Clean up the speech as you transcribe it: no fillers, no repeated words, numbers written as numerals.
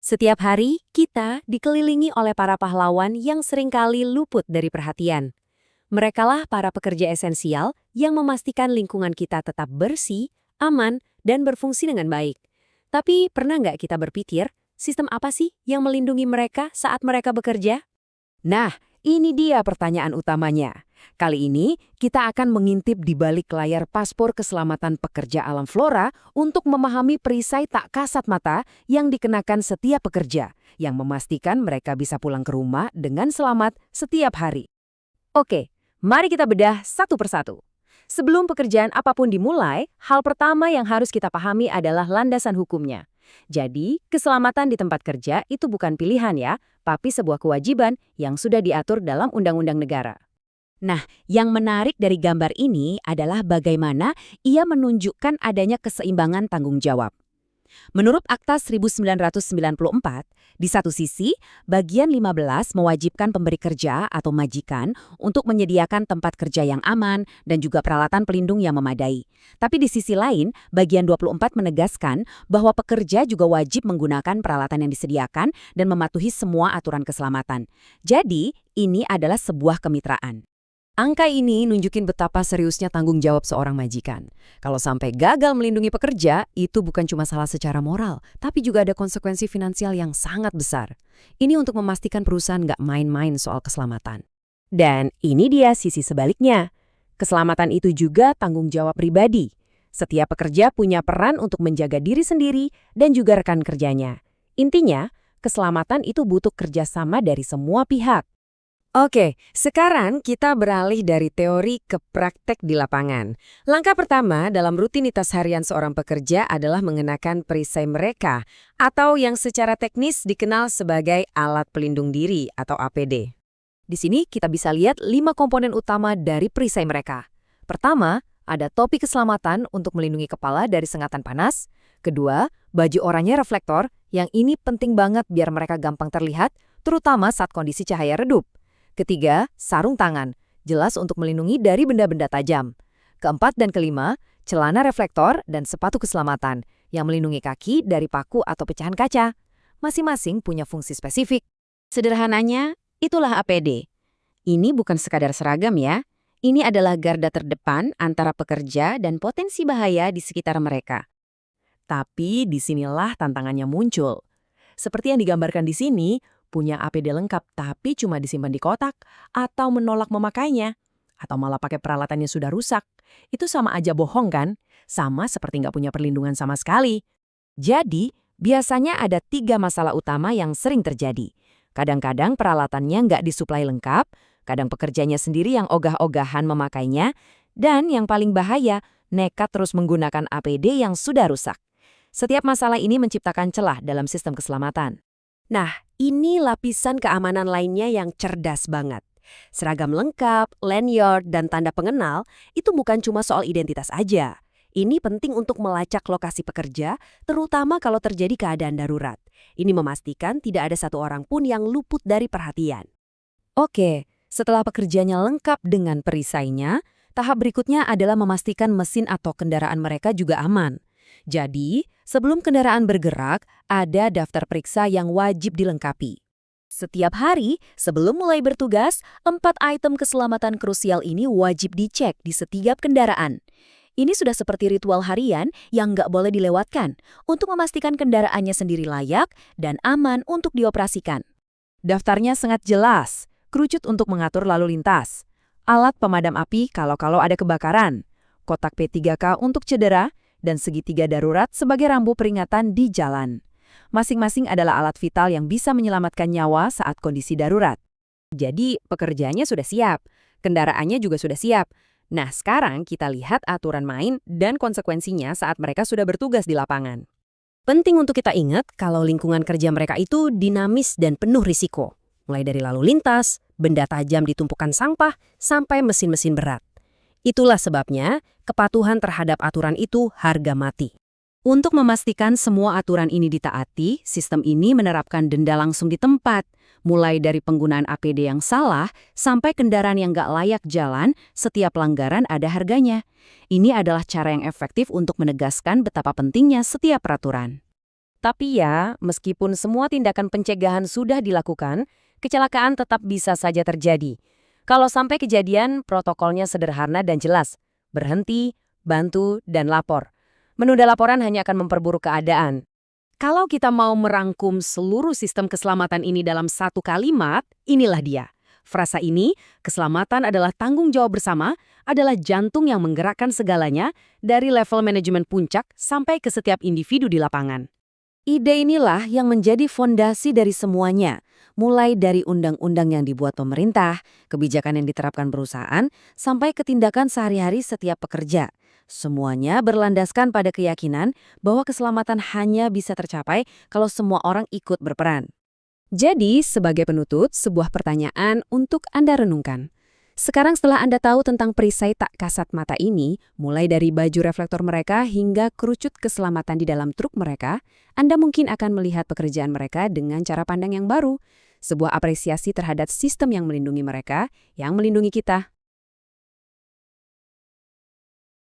Setiap hari, kita dikelilingi oleh para pahlawan yang seringkali luput dari perhatian. Merekalah para pekerja esensial yang memastikan lingkungan kita tetap bersih, aman, dan berfungsi dengan baik. Tapi pernah nggak kita berpikir, sistem apa sih yang melindungi mereka saat mereka bekerja? Nah, ini dia pertanyaan utamanya. Kali ini, kita akan mengintip di balik layar paspor keselamatan pekerja alam flora untuk memahami perisai tak kasat mata yang dikenakan setiap pekerja, yang memastikan mereka bisa pulang ke rumah dengan selamat setiap hari. Oke, mari kita bedah satu persatu. Sebelum pekerjaan apapun dimulai, hal pertama yang harus kita pahami adalah landasan hukumnya. Jadi, keselamatan di tempat kerja itu bukan pilihan ya, tapi sebuah kewajiban yang sudah diatur dalam undang-undang negara. Nah, yang menarik dari gambar ini adalah bagaimana ia menunjukkan adanya keseimbangan tanggung jawab. Menurut Akta 1994, di satu sisi, bagian 15 mewajibkan pemberi kerja atau majikan untuk menyediakan tempat kerja yang aman dan juga peralatan pelindung yang memadai. Tapi di sisi lain, bagian 24 menegaskan bahwa pekerja juga wajib menggunakan peralatan yang disediakan dan mematuhi semua aturan keselamatan. Jadi, ini adalah sebuah kemitraan. Angka ini nunjukin betapa seriusnya tanggung jawab seorang majikan. Kalau sampai gagal melindungi pekerja, itu bukan cuma salah secara moral, tapi juga ada konsekuensi finansial yang sangat besar. Ini untuk memastikan perusahaan nggak main-main soal keselamatan. Dan ini dia sisi sebaliknya. Keselamatan itu juga tanggung jawab pribadi. Setiap pekerja punya peran untuk menjaga diri sendiri dan juga rekan kerjanya. Intinya, keselamatan itu butuh kerjasama dari semua pihak. Oke, sekarang kita beralih dari teori ke praktek di lapangan. Langkah pertama dalam rutinitas harian seorang pekerja adalah mengenakan perisai mereka, atau yang secara teknis dikenal sebagai alat pelindung diri atau APD. Di sini kita bisa lihat 5 komponen utama dari perisai mereka. Pertama, ada topi keselamatan untuk melindungi kepala dari sengatan panas. Kedua, baju oranye reflektor, yang ini penting banget biar mereka gampang terlihat, terutama saat kondisi cahaya redup. Ketiga, sarung tangan, jelas untuk melindungi dari benda-benda tajam. Keempat dan kelima, celana reflektor dan sepatu keselamatan yang melindungi kaki dari paku atau pecahan kaca. Masing-masing punya fungsi spesifik. Sederhananya, itulah APD. Ini bukan sekadar seragam ya. Ini adalah garda terdepan antara pekerja dan potensi bahaya di sekitar mereka. Tapi disinilah tantangannya muncul. Seperti yang digambarkan di sini, punya APD lengkap tapi cuma disimpan di kotak, atau menolak memakainya, atau malah pakai peralatan yang sudah rusak. Itu sama aja bohong kan? Sama seperti nggak punya perlindungan sama sekali. Jadi, biasanya ada 3 masalah utama yang sering terjadi. Kadang-kadang peralatannya nggak disuplai lengkap, kadang pekerjanya sendiri yang ogah-ogahan memakainya, dan yang paling bahaya, nekat terus menggunakan APD yang sudah rusak. Setiap masalah ini menciptakan celah dalam sistem keselamatan. Nah, ini lapisan keamanan lainnya yang cerdas banget. Seragam lengkap, lanyard, dan tanda pengenal itu bukan cuma soal identitas aja. Ini penting untuk melacak lokasi pekerja, terutama kalau terjadi keadaan darurat. Ini memastikan tidak ada satu orang pun yang luput dari perhatian. Oke, setelah pekerjanya lengkap dengan perisainya, tahap berikutnya adalah memastikan mesin atau kendaraan mereka juga aman. Jadi, sebelum kendaraan bergerak, ada daftar periksa yang wajib dilengkapi. Setiap hari, sebelum mulai bertugas, 4 item keselamatan krusial ini wajib dicek di setiap kendaraan. Ini sudah seperti ritual harian yang nggak boleh dilewatkan untuk memastikan kendaraannya sendiri layak dan aman untuk dioperasikan. Daftarnya sangat jelas, kerucut untuk mengatur lalu lintas, alat pemadam api kalau ada kebakaran, kotak P3K untuk cedera, dan segitiga darurat sebagai rambu peringatan di jalan. Masing-masing adalah alat vital yang bisa menyelamatkan nyawa saat kondisi darurat. Jadi, pekerjaannya sudah siap, kendaraannya juga sudah siap. Nah, sekarang kita lihat aturan main dan konsekuensinya saat mereka sudah bertugas di lapangan. Penting untuk kita ingat kalau lingkungan kerja mereka itu dinamis dan penuh risiko. Mulai dari lalu lintas, benda tajam di tumpukan sampah, sampai mesin-mesin berat. Itulah sebabnya kepatuhan terhadap aturan itu harga mati. Untuk memastikan semua aturan ini ditaati, sistem ini menerapkan denda langsung di tempat, mulai dari penggunaan APD yang salah sampai kendaraan yang nggak layak jalan, setiap pelanggaran ada harganya. Ini adalah cara yang efektif untuk menegaskan betapa pentingnya setiap peraturan. Tapi ya, meskipun semua tindakan pencegahan sudah dilakukan, kecelakaan tetap bisa saja terjadi. Kalau sampai kejadian, protokolnya sederhana dan jelas. Berhenti, bantu, dan lapor. Menunda laporan hanya akan memperburuk keadaan. Kalau kita mau merangkum seluruh sistem keselamatan ini dalam satu kalimat, inilah dia. Frasa ini, keselamatan adalah tanggung jawab bersama, adalah jantung yang menggerakkan segalanya dari level manajemen puncak sampai ke setiap individu di lapangan. Ide inilah yang menjadi fondasi dari semuanya, mulai dari undang-undang yang dibuat pemerintah, kebijakan yang diterapkan perusahaan, sampai ke tindakan sehari-hari setiap pekerja. Semuanya berlandaskan pada keyakinan bahwa keselamatan hanya bisa tercapai kalau semua orang ikut berperan. Jadi, sebagai penutup, sebuah pertanyaan untuk Anda renungkan. Sekarang setelah Anda tahu tentang perisai tak kasat mata ini, mulai dari baju reflektor mereka hingga kerucut keselamatan di dalam truk mereka, Anda mungkin akan melihat pekerjaan mereka dengan cara pandang yang baru. Sebuah apresiasi terhadap sistem yang melindungi mereka, yang melindungi kita.